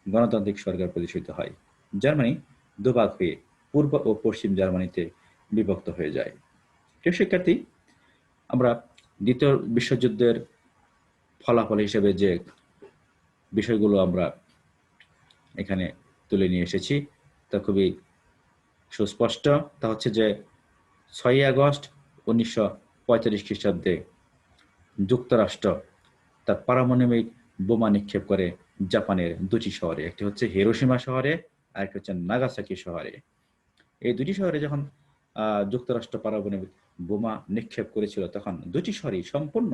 গণতান্ত্রিক সরকার প্রতিষ্ঠিত হয়। জার্মানি দুভাগ হয়ে পূর্ব ও পশ্চিম জার্মানিতে বিভক্ত হয়ে যায়। প্রিয় শিক্ষার্থী, আমরা দ্বিতীয় বিশ্বযুদ্ধের ফলাফল হিসেবে যে বিষয়গুলো আমরা এখানে তুলে নিয়ে এসেছি তা খুবই সুস্পষ্ট। তা হচ্ছে যে 6 আগস্ট 1945 খ্রিস্টাব্দে যুক্তরাষ্ট্র তার পারমাণবিক বোমা নিক্ষেপ করে জাপানের দুটি শহরে, একটি হচ্ছে হিরোশিমা শহরে আর একটি হচ্ছে নাগাসাকি শহরে। এই দুটি শহরে যখন যুক্তরাষ্ট্র পারমাণবিক বোমা নিক্ষেপ করেছিল তখন দুটি শহরই সম্পূর্ণ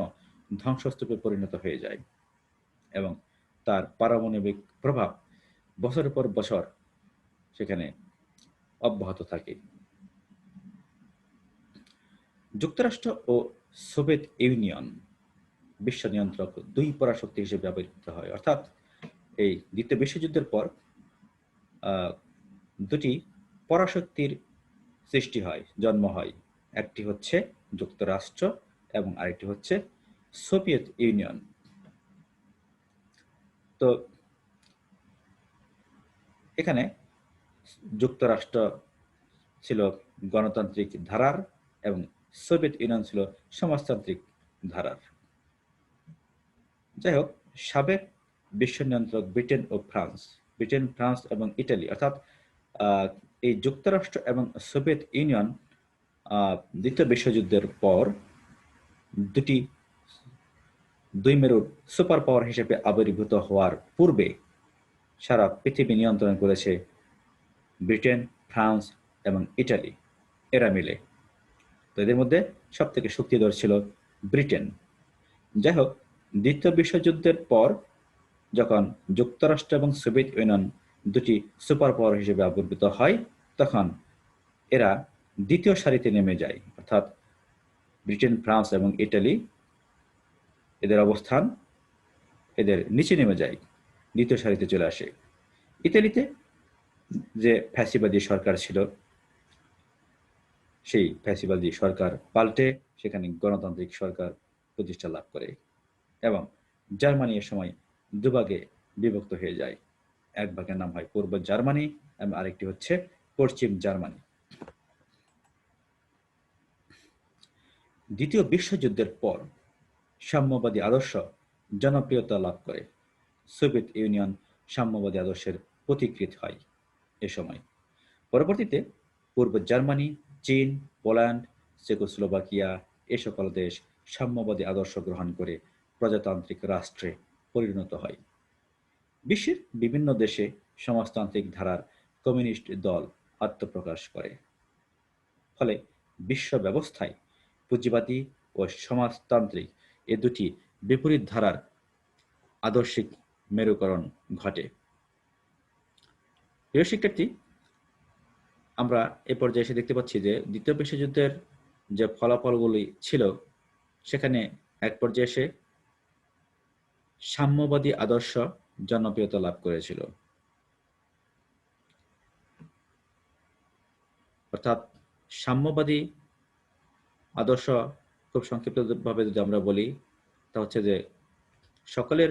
ধ্বংসস্তূপে পরিণত হয়ে যায় এবং তার পারমাণবিক প্রভাব বছরের পর বছর সেখানে অব্যাহত থাকে। যুক্তরাষ্ট্র ও সোভিয়েত ইউনিয়ন বিশ্ব নিয়ন্ত্রক দুই পরাশক্তি হিসেবে ব্যবহৃত হয়, অর্থাৎ এই দ্বিতীয় বিশ্বযুদ্ধের পর দুটি পরাশক্তির সৃষ্টি হয়, জন্ম হয়। একটি হচ্ছে যুক্তরাষ্ট্র এবং আরেকটি হচ্ছে সোভিয়েত ইউনিয়ন। তো এখানে যুক্তরাষ্ট্র ছিল গণতান্ত্রিক ধারার এবং সোভিয়েত ইউনিয়ন ছিল সমাজতান্ত্রিক ধারার। যাই হোক, সাবেক বিশ্ব নিয়ন্ত্রক ব্রিটেন ও ফ্রান্স, ব্রিটেন, ফ্রান্স এবং ইটালি, অর্থাৎ এই যুক্তরাষ্ট্র এবং সোভিয়েত ইউনিয়ন দ্বিতীয় বিশ্বযুদ্ধের পর দুই মেরুর সুপার পাওয়ার হিসেবে আবির্ভূত হওয়ার পূর্বে সারা পৃথিবী নিয়ন্ত্রণ করেছে ব্রিটেন, ফ্রান্স এবং ইটালি, এরা মিলে। তো এদের মধ্যে সব থেকে শক্তিধর ছিল ব্রিটেন। যাই হোক, দ্বিতীয় বিশ্বযুদ্ধের পর যখন যুক্তরাষ্ট্র এবং সোভিয়েত ইউনিয়ন দুটি সুপার পাওয়ার হিসেবে আবির্ভূত হয় তখন এরা দ্বিতীয় সারিতে নেমে যায়, অর্থাৎ ব্রিটেন, ফ্রান্স এবং ইটালি এদের অবস্থান এদের নিচে নেমে যায়, দ্বিতীয় সারিতে চলে আসে। ইতালিতে যে ফ্যাসিবাদী সরকার ছিল সেই ফ্যাসিবাদী সরকার পাল্টে সেখানে গণতান্ত্রিক সরকার প্রতিষ্ঠা লাভ করে এবং জার্মানি এ সময় দুভাগে বিভক্ত হয়ে যায়। এক ভাগের নাম হয় পূর্ব জার্মানি এবং আরেকটি হচ্ছে পশ্চিম জার্মানি। দ্বিতীয় বিশ্বযুদ্ধের পর সাম্যবাদী আদর্শ জনপ্রিয়তা লাভ করে। সোভিয়েত ইউনিয়ন সাম্যবাদী আদর্শের পথিকৃৎ হয় এ সময়। পরবর্তীতে পূর্ব জার্মানি, চীন, পোল্যান্ড, চেকোস্লোভাকিয়া এ সকল দেশ সাম্যবাদী আদর্শ গ্রহণ করে প্রজাতান্ত্রিক রাষ্ট্রে পরিণত হয়। বিশ্বের বিভিন্ন দেশে সমাজতান্ত্রিক ধারার কমিউনিস্ট দল আত্মপ্রকাশ করে। ফলে বিশ্ব ব্যবস্থায় পুঁজিবাদী ও সমাজতান্ত্রিক এ দুটি বিপরীত ধারার আদর্শিক মেরুকরণ ঘটে। প্রিয় শিক্ষার্থী, আমরা এ পর্যায়ে এসে দেখতে পাচ্ছি যে দ্বিতীয় বিশ্বযুদ্ধের যে ফলাফলগুলি ছিল সেখানে এক পর্যায়ে এসে সাম্যবাদী আদর্শ জনপ্রিয়তা লাভ করেছিল, অর্থাৎ সাম্যবাদী আদর্শ খুব সংক্ষিপ্তভাবে যদি আমরা বলি তা হচ্ছে যে সকলের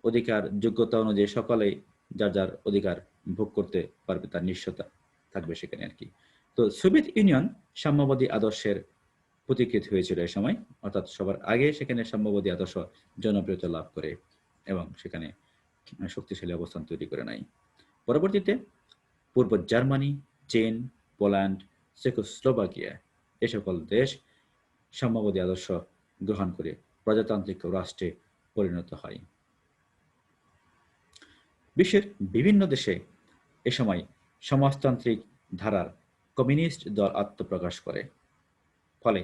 অধিকার, যোগ্যতা অনুযায়ী সকলেই যার যার অধিকার ভোগ করতে পারবে, তার নিশ্চয়তা থাকবে সেখানে আর কি। তো সোভিয়েত ইউনিয়ন সাম্যবাদী আদর্শের প্রতিকৃত হয়েছিল এই সময়, অর্থাৎ সবার আগে সেখানে সাম্যবাদী আদর্শ জনপ্রিয়তা লাভ করে এবং সেখানে শক্তিশালী অবস্থান তৈরি করে নেয়। পরবর্তীতে পূর্ব জার্মানি, চীন, পোল্যান্ড, চেকোস্লোভাকিয়া এ সকল দেশ সাম্যবাদী আদর্শ গ্রহণ করে প্রজাতান্ত্রিক রাষ্ট্রে পরিণত হয়। বিশ্বের বিভিন্ন দেশে এ সময় সমাজতান্ত্রিক ধারার কমিউনিস্ট দল আত্মপ্রকাশ করে। ফলে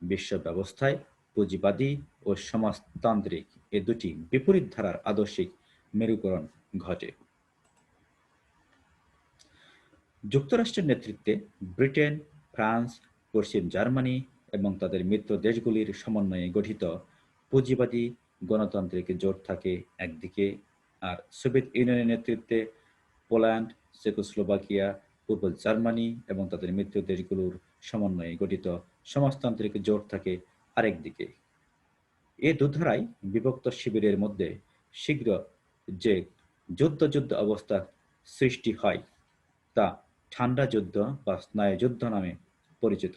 বিশ্ব ব্যবস্থায় পুঁজিবাদী ও সমাজতান্ত্রিক এ দুটি বিপরীত ধারার আদর্শিক মেরুকরণ ঘটে। যুক্তরাষ্ট্রের নেতৃত্বে ব্রিটেন, ফ্রান্স, পশ্চিম জার্মানি এবং তাদের মিত্র দেশগুলির সমন্বয়ে গঠিত পুঁজিবাদী গণতান্ত্রিক জোট থাকে একদিকে, আর সোভিয়েত ইউনিয়নের নেতৃত্বে পোল্যান্ড, চেকোস্লোভাকিয়া, পূর্ব জার্মানি এবং তাদের মিত্র দেশগুলোর সমন্বয়ে গঠিত সমাজতান্ত্রিক জোট থাকে আরেক দিকে। এ দুধারায় বিভক্ত শিবিরের মধ্যে শীঘ্র যে যুদ্ধ অবস্থা সৃষ্টি হয় তা ঠান্ডা যুদ্ধ বা স্নায়ুযুদ্ধ নামে পরিচিত।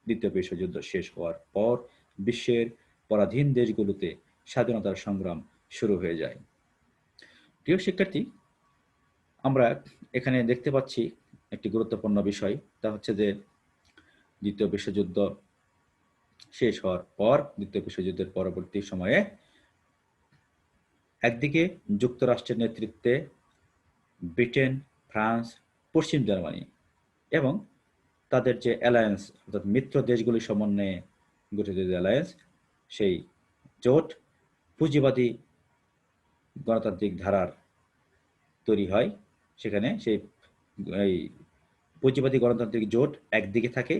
দ্বিতীয় বিশ্বযুদ্ধ শেষ হওয়ার পর বিশ্বের পরাধীন দেশগুলোতে স্বাধীনতার সংগ্রাম শুরু হয়ে যায়। প্রিয় শিক্ষার্থী, আমরা এখানে দেখতে পাচ্ছি একটি গুরুত্বপূর্ণ বিষয়, তা হচ্ছে যে দ্বিতীয় বিশ্বযুদ্ধ শেষ হওয়ার পর দ্বিতীয় বিশ্বযুদ্ধের পরবর্তী সময়ে একদিকে যুক্তরাষ্ট্রের নেতৃত্বে ব্রিটেন, ফ্রান্স, পশ্চিম জার্মানি এবং তাদের যে অ্যালায়েন্স অর্থাৎ মিত্র দেশগুলির সমন্বয়ে গঠিত যে অ্যালায়েন্স, সেই জোট পুঁজিবাদী গণতান্ত্রিক ধারার তৈরি হয়। সেখানে সেই এই পুঁজিবাদী গণতান্ত্রিক জোট একদিকে থাকে,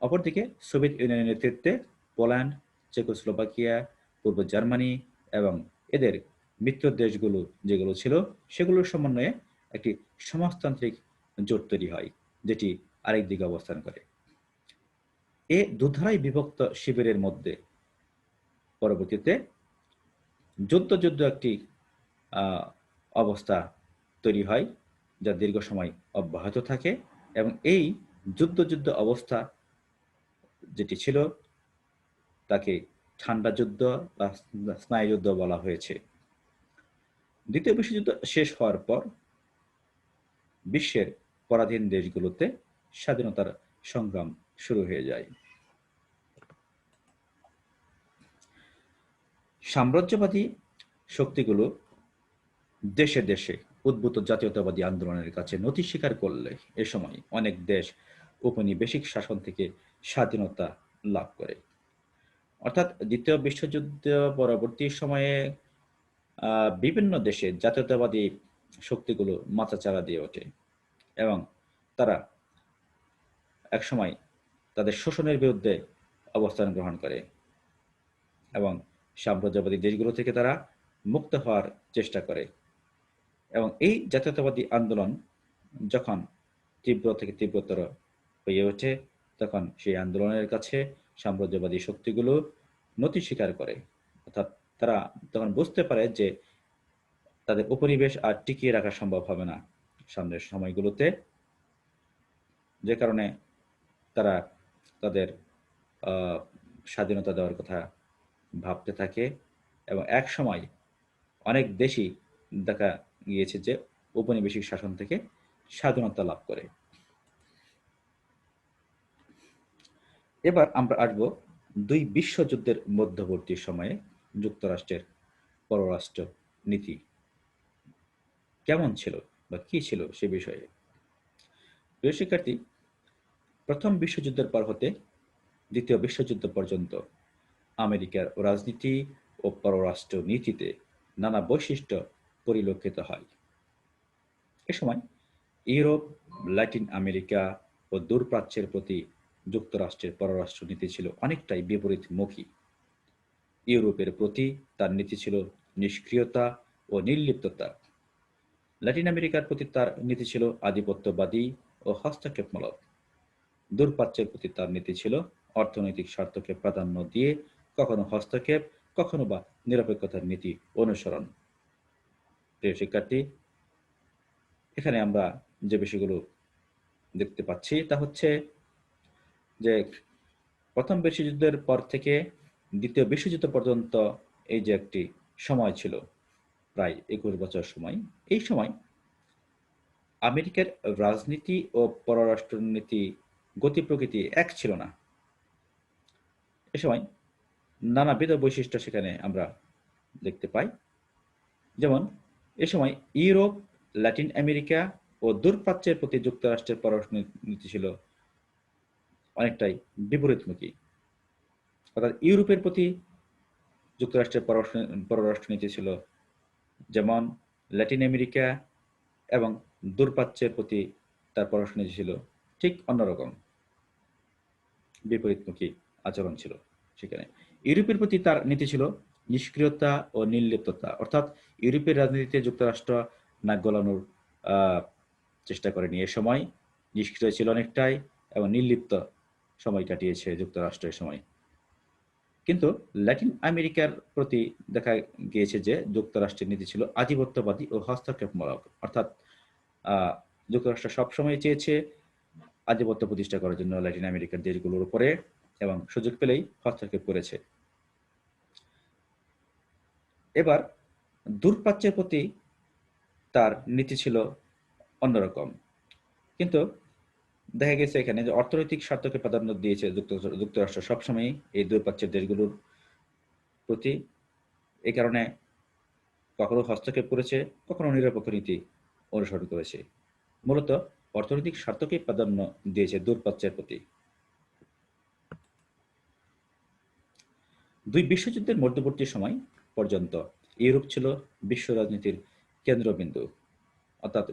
অপরদিকে সোভিয়েত ইউনিয়নের নেতৃত্বে পোল্যান্ড, চেকোস্লোভাকিয়া, পূর্ব জার্মানি এবং এদের মিত্র দেশগুলো যেগুলো ছিল সেগুলোর সমন্বয়ে একটি সমাজতান্ত্রিক জোট তৈরি হয়, যেটি আরেক দিকে অবস্থান করে। এ দুধারায় বিভক্ত শিবিরের মধ্যে পরবর্তীতে যুদ্ধ একটি অবস্থা তৈরি হয়, যা দীর্ঘ সময় অব্যাহত থাকে এবং এই যুদ্ধ অবস্থা যেটি ছিল তাকে ঠান্ডা যুদ্ধ বা স্নায়ুযুদ্ধ বলা হয়েছে। দ্বিতীয় বিশ্বযুদ্ধ শেষ হওয়ার পর বিশ্বের পরাধীন দেশগুলোতে স্বাধীনতার সংগ্রাম শুরু হয়ে যায়। সাম্রাজ্যবাদী শক্তিগুলো দেশে দেশে উদ্ভূত জাতীয়তাবাদী আন্দোলনের কাছে নতি স্বীকার করলে এ সময় অনেক দেশ ঔপনিবেশিক শাসন থেকে স্বাধীনতা লাভ করে। অর্থাৎ দ্বিতীয় বিশ্বযুদ্ধ পরবর্তী সময়ে বিভিন্ন দেশে জাতীয়তাবাদী শক্তিগুলো মাথাচাড়া দিয়ে ওঠে এবং তারা একসময় তাদের শোষণের বিরুদ্ধে অবস্থান গ্রহণ করে এবং সাম্রাজ্যবাদী দেশগুলো থেকে তারা মুক্ত হওয়ার চেষ্টা করে। এবং এই জাতীয়তাবাদী আন্দোলন যখন তীব্র থেকে তীব্রতর হয়ে ওঠে, তখন সেই আন্দোলনের কাছে সাম্রাজ্যবাদী শক্তিগুলো নতি স্বীকার করে। অর্থাৎ তারা তখন বুঝতে পারে যে তাদের উপনিবেশ আর টিকিয়ে রাখা সম্ভব হবে না সামনের সময়গুলোতে, যে কারণে তারা তাদের স্বাধীনতা দেওয়ার কথা ভাবতে থাকে এবং এক সময় অনেক দেশই দেখা গিয়েছে যে ঔপনিবেশিক শাসন থেকে স্বাধীনতা লাভ করে। এবার আমরা আসবো দুই বিশ্বযুদ্ধের মধ্যবর্তী সময়ে যুক্তরাষ্ট্রের পররাষ্ট্র নীতি কেমন ছিল বা কি ছিল সে বিষয়ে। প্রিয় শিক্ষার্থী, প্রথম বিশ্বযুদ্ধের পর হতে দ্বিতীয় বিশ্বযুদ্ধ পর্যন্ত আমেরিকার রাজনীতি ও পররাষ্ট্র নীতিতে নানা বৈশিষ্ট্য পরিলক্ষিত হয়। এ সময় ইউরোপ, ল্যাটিন আমেরিকা ও দূরপ্রাচ্যের প্রতি যুক্তরাষ্ট্রের পররাষ্ট্র নীতি ছিল অনেকটাই বিপরীতমুখী। ইউরোপের প্রতি তার নীতি ছিল নিষ্ক্রিয়তা ও নির্লিপ্ততা। ল্যাটিন আমেরিকার প্রতি তার নীতি ছিল আধিপত্যবাদী ও হস্তক্ষেপমূলক। দূরপ্রাচ্যের প্রতি তার নীতি ছিল অর্থনৈতিক স্বার্থকে প্রাধান্য দিয়ে কখনো হস্তক্ষেপ, কখনো বা নিরপেক্ষতার নীতি অনুসরণ। প্রিয় শিক্ষার্থী, এখানে আমরা যে বিষয়গুলো দেখতে পাচ্ছি তা হচ্ছে যে প্রথম বিশ্বযুদ্ধের পর থেকে দ্বিতীয় বিশ্বযুদ্ধ পর্যন্ত এই যে একটি সময় ছিল, প্রায় 21 বছর সময়। এই সময় আমেরিকার রাজনীতি ও পররাষ্ট্রনীতি গতি প্রকৃতি এক ছিল না। এ সময় নানাবিধ বৈশিষ্ট্য সেখানে আমরা দেখতে পাই। যেমন এ সময় ইউরোপ, ল্যাটিন আমেরিকা ও দূরপ্রাচ্যের প্রতি যুক্তরাষ্ট্রের পররাষ্ট্র নীতি ছিল অনেকটাই বিপরীতমুখী। অর্থাৎ ইউরোপের প্রতি যুক্তরাষ্ট্রের পররাষ্ট্রনীতি ছিল যেমন, ল্যাটিন আমেরিকা এবং দূরপ্রাচ্যের প্রতি তার পররাষ্ট্রনীতি ছিল ঠিক অন্যরকম, বিপরীতমুখী আচরণ ছিল সেখানে। ইউরোপের প্রতি তার নীতি ছিল নিষ্ক্রিয়তা ও নির্লিপ্ততা, অর্থাৎ ইউরোপের রাজনীতিতে যুক্তরাষ্ট্র নাক গলানোর চেষ্টা করেনি। এ সময় নিষ্ক্রিয় ছিল অনেকটাই এবং নির্লিপ্ত সময় কাটিয়েছে যুক্তরাষ্ট্রের সময়। কিন্তু ল্যাটিন আমেরিকার প্রতি দেখা গিয়েছে যে যুক্তরাষ্ট্রের নীতি ছিল আধিপত্যবাদী ও হস্তক্ষেপমূলক, অর্থাৎ যুক্তরাষ্ট্র সবসময় চেয়েছে আধিপত্য প্রতিষ্ঠা করার জন্য ল্যাটিন আমেরিকার দেশগুলোর উপরে, এবং সুযোগ পেলেই হস্তক্ষেপ করেছে। এবার দূরপ্রাচ্যের প্রতি তার নীতি ছিল অন্যরকম, কিন্তু দেখা গেছে এখানে যে অর্থনৈতিক স্বার্থকে প্রাধান্য দিয়েছে যুক্তরাষ্ট্র সবসময় এই দূরপ্রাচ্যের দেশগুলোর প্রতি। এই কারণে কখনো হস্তক্ষেপ করেছে, কখনো নিরপেক্ষ নীতি অনুসরণ করেছে। মূলত অর্থনৈতিক স্বার্থকে প্রাধান্য দিয়েছে দূরপ্রাচ্যের প্রতি। দুই বিশ্বযুদ্ধের মধ্যবর্তী সময় পর্যন্ত ইউরোপ ছিল বিশ্ব রাজনীতির কেন্দ্রবিন্দু, অর্থাৎ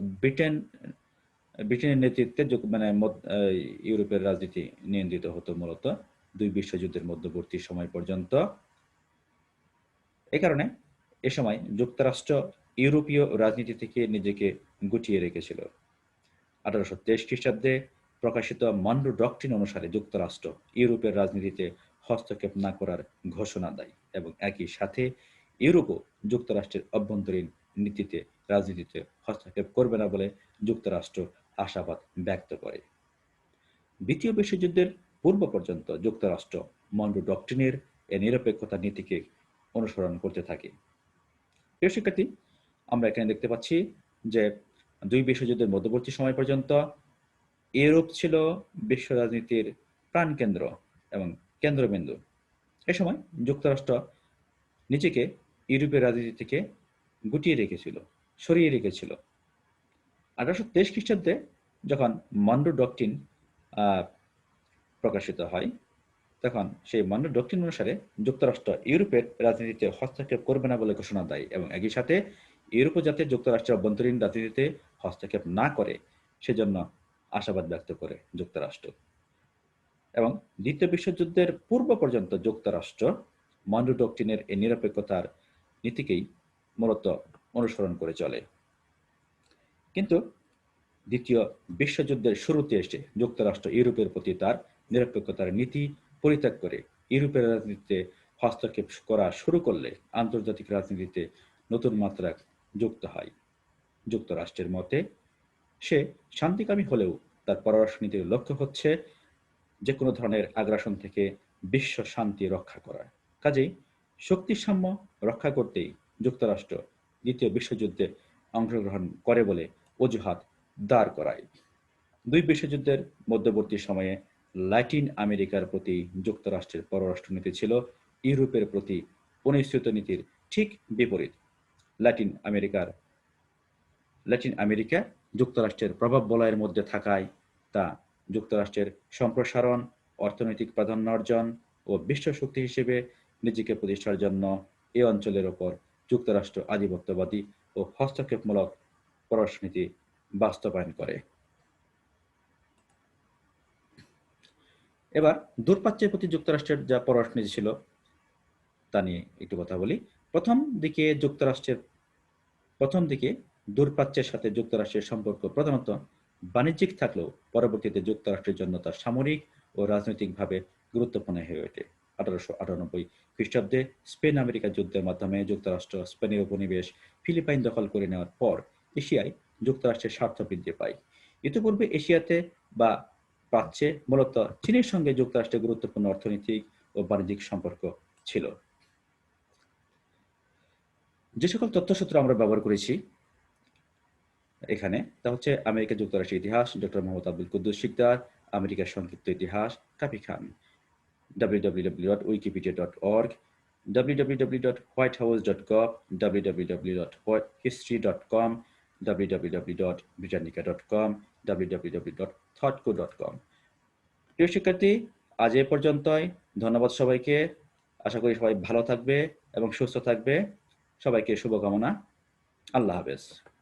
ব্রিটেনের নেতৃত্বে ইউরোপের রাজনীতি নিয়ন্ত্রিত হতো মূলত দুই বিশ্বযুদ্ধের মধ্যবর্তী সময় পর্যন্ত। এ কারণে এ সময় যুক্তরাষ্ট্র ইউরোপীয় রাজনীতি থেকে নিজেকে গুটিয়ে রেখেছিল। 1823 খ্রিস্টাব্দে প্রকাশিত মনরো ডক্ট্রিন অনুসারে যুক্তরাষ্ট্র ইউরোপের রাজনীতিতে হস্তক্ষেপ না করার ঘোষণা দেয়, এবং একই সাথে ইউরোপও যুক্তরাষ্ট্রের অভ্যন্তরীণ রাজনীতিতে হস্তক্ষেপ করবে না বলে যুক্তরাষ্ট্র আশাবাদ ব্যক্ত করে। দ্বিতীয় বিশ্বযুদ্ধের পূর্ব পর্যন্ত যুক্তরাষ্ট্র মনরো ডক্ট্রিনের এ নিরপেক্ষতা নীতিকে অনুসরণ করতে থাকে। প্রিয় শিক্ষার্থী, আমরা এখানে দেখতে পাচ্ছি যে দুই বিশ্বযুদ্ধের মধ্যবর্তী সময় পর্যন্ত ইউরোপ ছিল বিশ্ব রাজনীতির প্রাণকেন্দ্র এবং কেন্দ্রবিন্দু। এ সময় যুক্তরাষ্ট্র নিজেকে ইউরোপের রাজনীতি থেকে গুটিয়ে রেখেছিল, সরিয়ে রেখেছিল। 1823 খ্রিস্টাব্দে যখন মনরো ডক্ট্রিন প্রকাশিত হয়, তখন সেই মনরো ডক্ট্রিন অনুসারে যুক্তরাষ্ট্র ইউরোপের রাজনীতিতে হস্তক্ষেপ করবে না বলে ঘোষণা দেয়, এবং একই সাথে ইউরোপও যাতে যুক্তরাষ্ট্রের অভ্যন্তরীণ রাজনীতিতে হস্তক্ষেপ না করে সেজন্য আশাবাদ ব্যক্ত করে যুক্তরাষ্ট্র। এবং দ্বিতীয় বিশ্বযুদ্ধের পূর্ব পর্যন্ত যুক্তরাষ্ট্র মনরো ডক্ট্রিনের এই নিরপেক্ষতার নীতিকেই মূলত অনুসরণ করে চলে। কিন্তু দ্বিতীয় বিশ্বযুদ্ধের শুরুতে এসে যুক্তরাষ্ট্র ইউরোপের প্রতি তার নিরপেক্ষতার নীতি পরিত্যাগ করে ইউরোপের রাজনীতিতে হস্তক্ষেপ করা শুরু করলে আন্তর্জাতিক রাজনীতিতে নতুন মাত্রা যুক্ত হয়। যুক্তরাষ্ট্রের মতে সে শান্তিকামী হলেও তার পররাষ্ট্রনীতির লক্ষ্য হচ্ছে যে কোনো ধরনের আগ্রাসন থেকে বিশ্ব শান্তি রক্ষা করা। কাজেই শক্তির সাম্য রক্ষা করতেই যুক্তরাষ্ট্র দ্বিতীয় বিশ্বযুদ্ধে অংশগ্রহণ করে বলে অজুহাত দাঁড় করায়। দুই বিশ্বযুদ্ধের মধ্যবর্তী সময়ে ল্যাটিন আমেরিকার প্রতি যুক্তরাষ্ট্রের পররাষ্ট্রনীতি ছিল ইউরোপের প্রতি পরিস্থিত নীতির ঠিক বিপরীত। ল্যাটিন আমেরিকা যুক্তরাষ্ট্রের প্রভাব বলয়ের মধ্যে থাকায় তা যুক্তরাষ্ট্রের সম্প্রসারণ, অর্থনৈতিক প্রাধান্য অর্জন ও বিশ্ব শক্তি হিসেবে নিজেকে প্রতিষ্ঠার জন্য এ অঞ্চলের ওপর যুক্তরাষ্ট্র আধিপত্যবাদী ও হস্তক্ষেপমূলক পররাষ্ট্রনীতি বাস্তবায়ন করে। এবার দূরপ্রাচ্যের প্রতি যুক্তরাষ্ট্রের যা পররাষ্ট্রনীতি ছিল তা নিয়ে একটু কথা বলি। প্রথম দিকে দূরপ্রাচ্যের সাথে যুক্তরাষ্ট্রের সম্পর্ক প্রধানত বাণিজ্যিক থাকলেও পরবর্তীতে যুক্তরাষ্ট্রের জন্য তা সামরিক ও রাজনৈতিকভাবে গুরুত্বপূর্ণ হয়ে ওঠে। 1898 খ্রিস্টাব্দে স্পেন আমেরিকা যুদ্ধের মাধ্যমে যুক্তরাষ্ট্র স্পেনের উপনিবেশ ফিলিপাইন দখল করে নেওয়ার পর এশিয়ায় যুক্তরাষ্ট্রের স্বার্থ বৃদ্ধি পায়। ইতিপূর্বে এশিয়াতে বা প্রাচ্যে মূলত চীনের সঙ্গে যুক্তরাষ্ট্রের গুরুত্বপূর্ণ অর্থনৈতিক ও বাণিজ্যিক সম্পর্ক ছিল। যে সকল তথ্যসূত্র আমরা ব্যবহার করেছি এখানে তা হচ্ছে আমেরিকা যুক্তরাষ্ট্রের ইতিহাস, ডক্টর মোহাম্মদ আব্দুল কুদ্দুস শিকদার, আমেরিকার সংক্ষিপ্ত ইতিহাস, কাপি খান, www.wikipedia.org, www.whitehouse.gov, www.history.com, www.britannica.com, www.thoughtco.com। প্রিয় শিক্ষার্থী, আজ এ পর্যন্তই। ধন্যবাদ সবাইকে। আশা করি সবাই ভালো থাকবে এবং সুস্থ থাকবে। সবাইকে শুভকামনা। আল্লাহ হাফেজ।